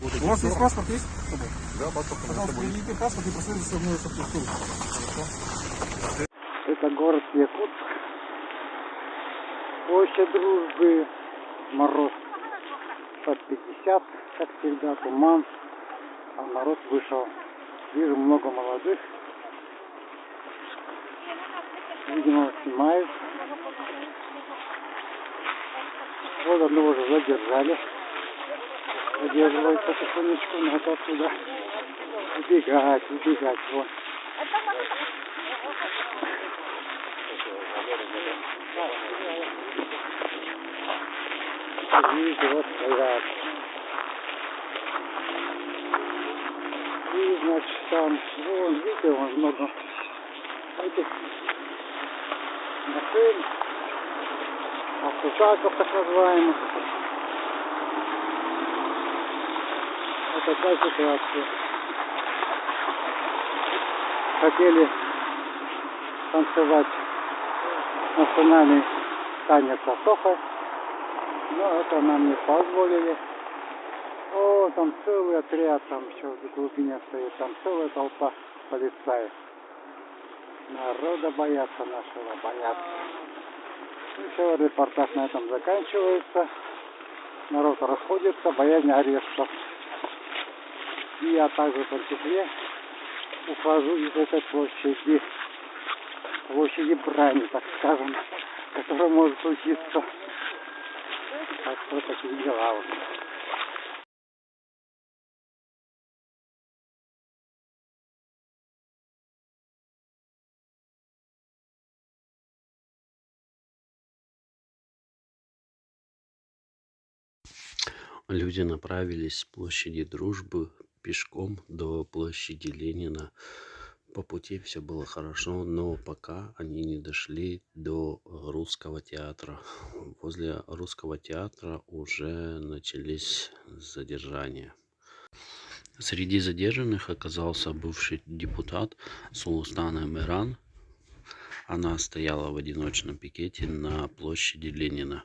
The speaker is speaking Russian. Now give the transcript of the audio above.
У вас есть паспорт, есть? Да, паспорт у Пожалуйста, собой. приведите паспорт и проследуйте со мной в прокуратуру. Это город Якутск. Площадь Дружбы. Мороз под 50, как всегда, туман. А народ вышел. Вижу много молодых. Видимо, снимают. Вот одного уже задержали. Задерживается потихонечку, надо отсюда убегать, вот. Видите, вот стоят. И, значит, там, вон, видите, вон много этих машин, автозаков так называемых. Вот такая ситуация. Хотели танцевать национальный танец Асоха, но это нам не позволили. О, там целый отряд, там еще в глубине стоит, там целая толпа полицаев. Народа боятся нашего, боятся. И все, репортаж на этом заканчивается. Народ расходится, боязнь арестов. И я также по тепле ухожу из этой площади брани, так скажем, которая может случиться. Так что такие дела вот. Люди направились с площади Дружбы пешком до площади Ленина. По пути все было хорошо, но пока они не дошли до Русского театра. Возле Русского театра уже начались задержания. Среди задержанных оказался бывший депутат Сулустан Эмиран. Она стояла в одиночном пикете на площади Ленина.